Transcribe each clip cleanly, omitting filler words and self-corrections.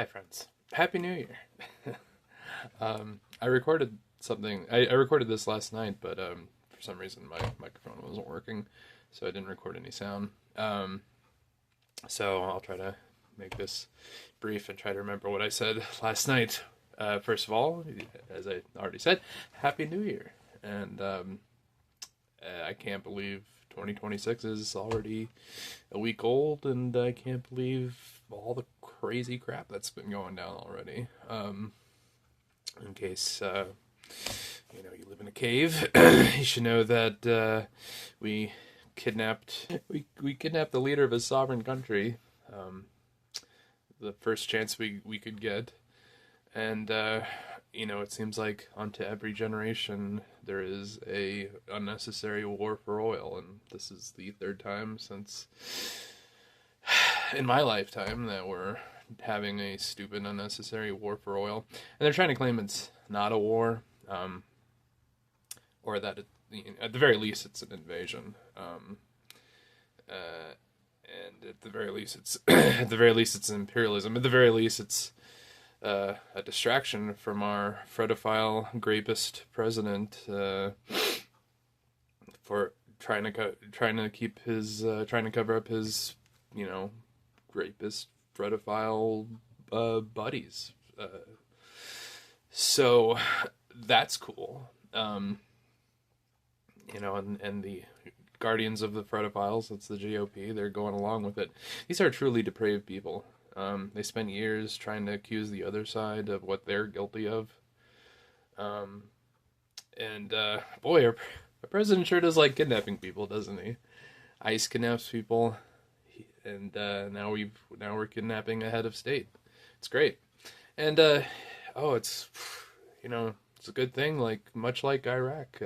Hi, friends. Happy New Year. I recorded something. I recorded this last night, but for some reason my microphone wasn't working, so I didn't record any sound. So I'll try to make this brief and try to remember what I said last night. First of all, as I already said, Happy New Year. And I can't believe 2026 is already a week old, and I can't believe all the crazy crap that's been going down already. In case you live in a cave, you should know that we we kidnapped the leader of a sovereign country, the first chance we could get, and it seems like onto every generation there is a unnecessary war for oil, and this is the third time since in my lifetime that we're having a stupid unnecessary war for oil, and they're trying to claim it's not a war, or that at the very least it's an invasion, and at the very least it's imperialism. At the very least it's a distraction from our Fredophile rapist president, for trying to keep his trying to cover up his rapist Fredophile buddies. So that's cool. And the guardians of the Fredophiles, that's the GOP, they're going along with it. These are truly depraved people. They spent years trying to accuse the other side of what they're guilty of. Boy, our president sure does like kidnapping people, doesn't he? ICE kidnaps people, and now we're kidnapping a head of state. It's great, and it's it's a good thing. Like much like Iraq,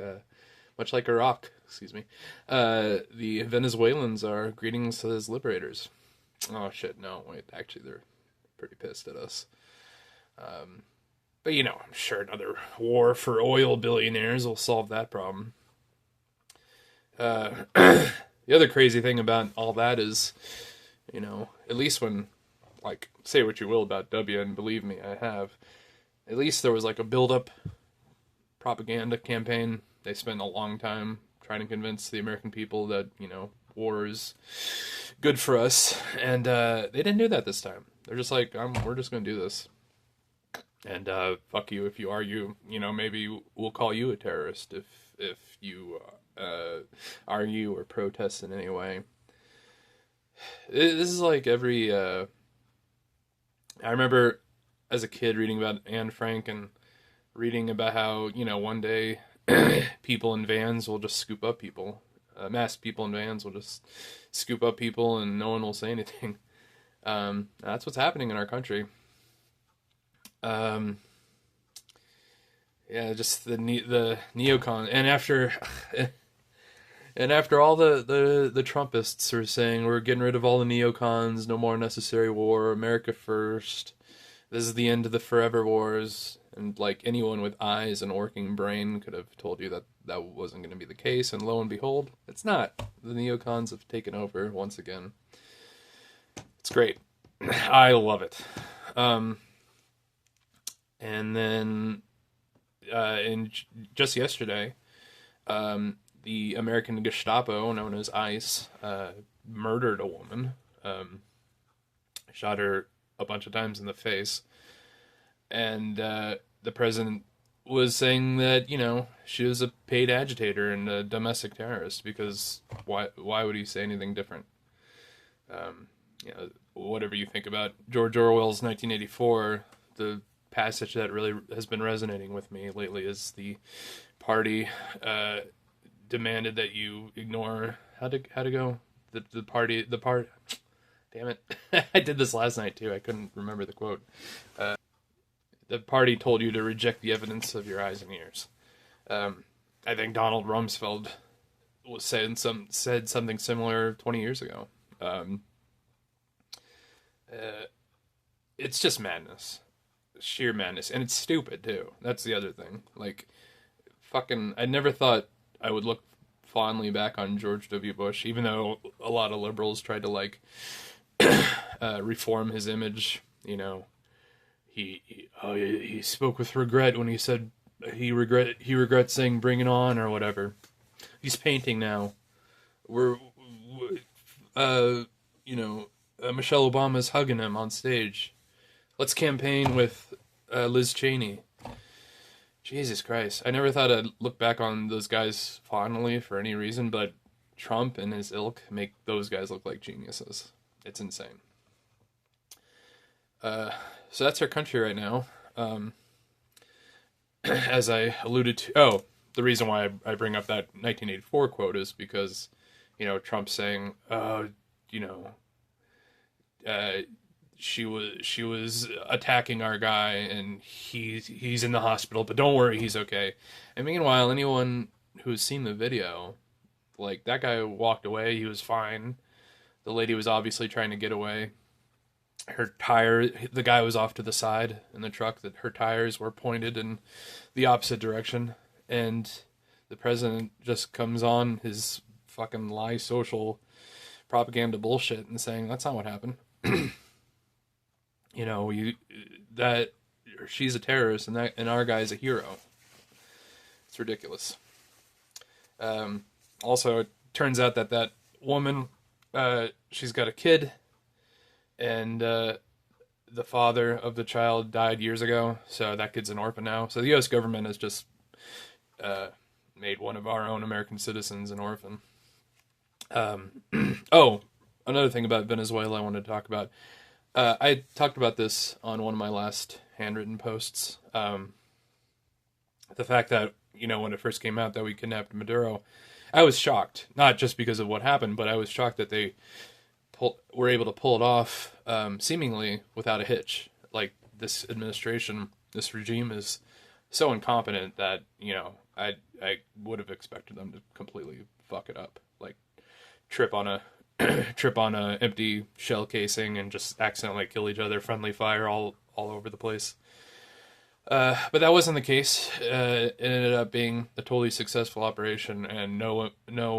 excuse me. The Venezuelans are greeting us as liberators. Oh shit! No, wait. Actually, they're pretty pissed at us. But I'm sure another war for oil billionaires will solve that problem. The other crazy thing about all that is, at least when, like, say what you will about W, and believe me, I have. At least there was like a build-up propaganda campaign. They spent a long time trying to convince the American people that war is good for us, and they didn't do that this time. They're just like, we're just going to do this, and fuck you if you argue. Maybe we'll call you a terrorist if you argue or protest in any way. This is like every. I remember as a kid reading about Anne Frank and reading about how one day people in vans will just scoop up people. Mass people in vans will just scoop up people and no one will say anything. That's what's happening in our country. Just the neocon, and after all the Trumpists are saying we're getting rid of all the neocons, no more necessary war, America first. This is the end of the forever wars. And like anyone with eyes and working brain could have told you that wasn't going to be the case, and lo and behold, it's not. The neocons have taken over once again. It's great. I love it. And then just yesterday, the American Gestapo, known as ICE, murdered a woman, shot her a bunch of times in the face. And the president was saying that she was a paid agitator and a domestic terrorist, because why would he say anything different? Whatever you think about George Orwell's 1984, the passage that really has been resonating with me lately is the party demanded that you ignore how to go the party. Damn it. I did this last night too. I couldn't remember the quote. The party told you to reject the evidence of your eyes and ears. I think Donald Rumsfeld said something similar 20 years ago. It's just madness. Sheer madness. And it's stupid too. That's the other thing. Like, I never thought I would look fondly back on George W. Bush, even though a lot of liberals tried to reform his image, he spoke with regret when he said he regrets saying "bring it on" or whatever. He's painting now. We're Michelle Obama's hugging him on stage. Let's campaign with Liz Cheney. Jesus Christ. I never thought I'd look back on those guys fondly for any reason, but Trump and his ilk make those guys look like geniuses. It's insane. So that's our country right now. As I alluded to, the reason why I bring up that 1984 quote is because, Trump's saying, she was attacking our guy and he's in the hospital, but don't worry, he's okay. And meanwhile, anyone who's seen the video, like, that guy walked away, he was fine. The lady was obviously trying to get away. The guy was off to the side in the truck, that her tires were pointed in the opposite direction, and the president just comes on his fucking lie social propaganda bullshit and saying that's not what happened. She's a terrorist and our guy's a hero. It's ridiculous. Also, it turns out that woman, she's got a kid, and the father of the child died years ago, so that kid's an orphan now. So the U.S. government has just made one of our own American citizens an orphan. Another thing about Venezuela I wanted to talk about. I talked about this on one of my last handwritten posts. The fact that, when it first came out that we kidnapped Maduro, I was shocked. Not just because of what happened, but I was shocked that they were able to pull it off seemingly without a hitch. Like, this administration, this regime is so incompetent that, I would have expected them to completely fuck it up. Like, trip on a empty shell casing and just accidentally kill each other, friendly fire all over the place. But that wasn't the case. It ended up being a totally successful operation, and no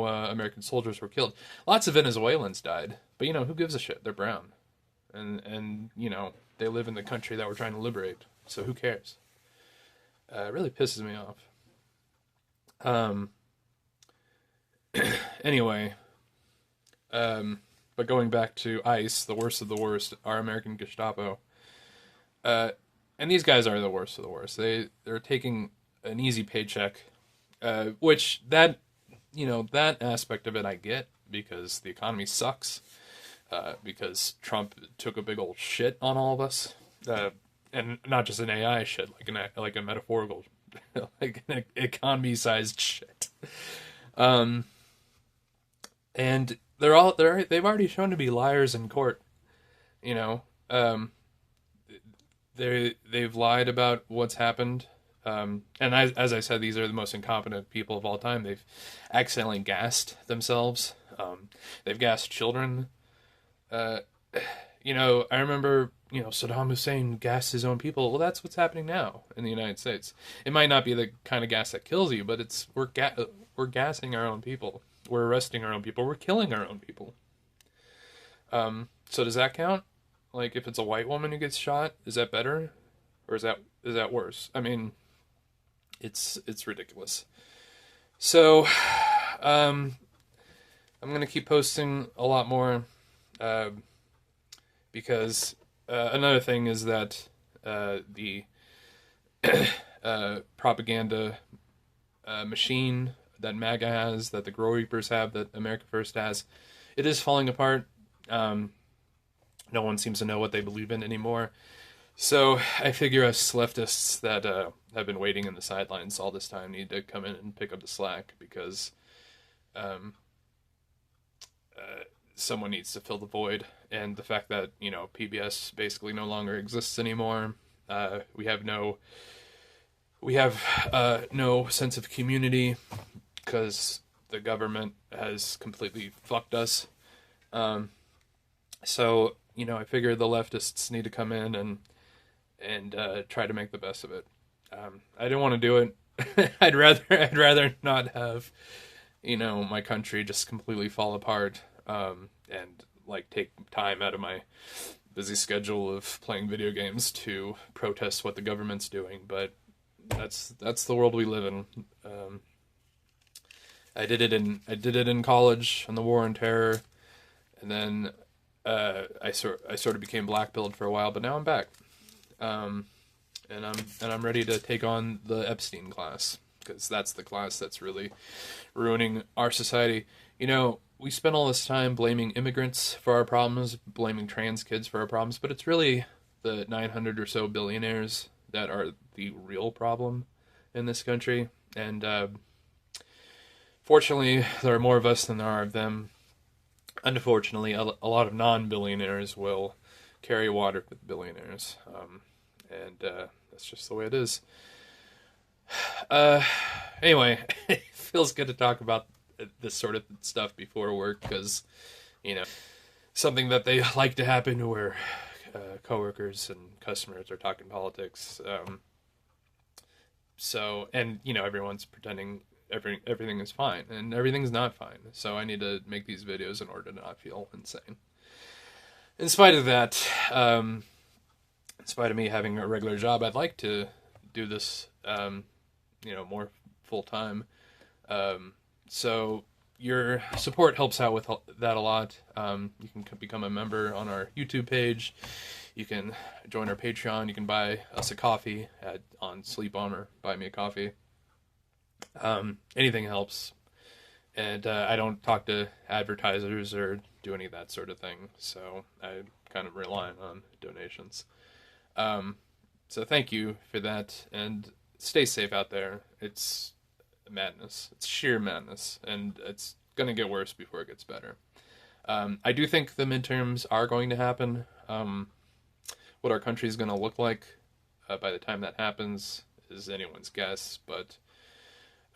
American soldiers were killed. Lots of Venezuelans died, but who gives a shit? They're brown, and they live in the country that we're trying to liberate. So who cares? It really pisses me off. Anyway. But going back to ICE, the worst of the worst, our American Gestapo, and these guys are the worst of the worst. They're taking an easy paycheck, which that aspect of it I get, because the economy sucks, because Trump took a big old shit on all of us, and not just an AI shit, like a metaphorical, like an economy-sized shit, and they've already shown to be liars in court. They've lied about what's happened. And as I said, these are the most incompetent people of all time. They've accidentally gassed themselves. They've gassed children. I remember, Saddam Hussein gassed his own people. Well, that's what's happening now in the United States. It might not be the kind of gas that kills you, but we're gassing our own people. We're arresting our own people. We're killing our own people. So does that count? Like, if it's a white woman who gets shot, is that better? Or is that worse? I mean, it's ridiculous. So, I'm going to keep posting a lot more, because another thing is that the propaganda machine that MAGA has, that the Grow Reapers have, that America First has, it is falling apart. No one seems to know what they believe in anymore. So I figure us leftists that have been waiting in the sidelines all this time need to come in and pick up the slack, because someone needs to fill the void. And the fact that, PBS basically no longer exists anymore. We have no sense of community, because the government has completely fucked us. So, I figure the leftists need to come in and try to make the best of it. I didn't want to do it. I'd rather not have, my country just completely fall apart, and like take time out of my busy schedule of playing video games to protest what the government's doing, but that's the world we live in. I did it in college on the War on Terror, and then I sort of became black pilled for a while, but now I'm back, and I'm ready to take on the Epstein class, because that's the class that's really ruining our society. You know, we spend all this time blaming immigrants for our problems, blaming trans kids for our problems, but it's really the 900 or so billionaires that are the real problem in this country. And fortunately, there are more of us than there are of them. Unfortunately, a lot of non-billionaires will carry water with billionaires. And that's just the way it is. Anyway, it feels good to talk about this sort of stuff before work, because, you know, something that they like to happen where coworkers and customers are talking politics. So, and, you know, everyone's pretending everything is fine, and everything's not fine. So I need to make these videos in order to not feel insane. In spite of that, in spite of me having a regular job, I'd like to do this, more full time. So your support helps out with that a lot. You can become a member on our YouTube page. You can join our Patreon. You can buy us a coffee on Sleep Bomber. Buy me a coffee. Anything helps. And I don't talk to advertisers or do any of that sort of thing. So I kind of rely on donations. So thank you for that. And stay safe out there. It's madness. It's sheer madness. And it's going to get worse before it gets better. I do think the midterms are going to happen. What our country is going to look like by the time that happens is anyone's guess. But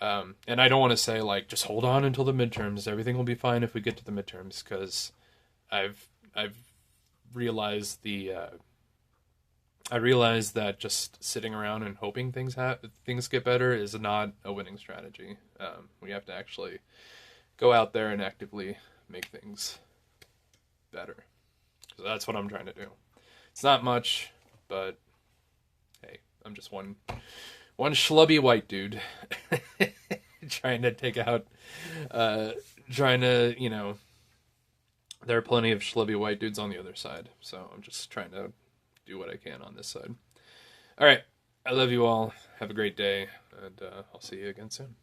and I don't want to say, like, just hold on until the midterms. Everything will be fine if we get to the midterms, because I've realized I realized that just sitting around and hoping things get better is not a winning strategy. We have to actually go out there and actively make things better. So that's what I'm trying to do. It's not much, but hey, I'm just one schlubby white dude trying to take out, there are plenty of schlubby white dudes on the other side. So I'm just trying to do what I can on this side. All right. I love you all. Have a great day, and I'll see you again soon.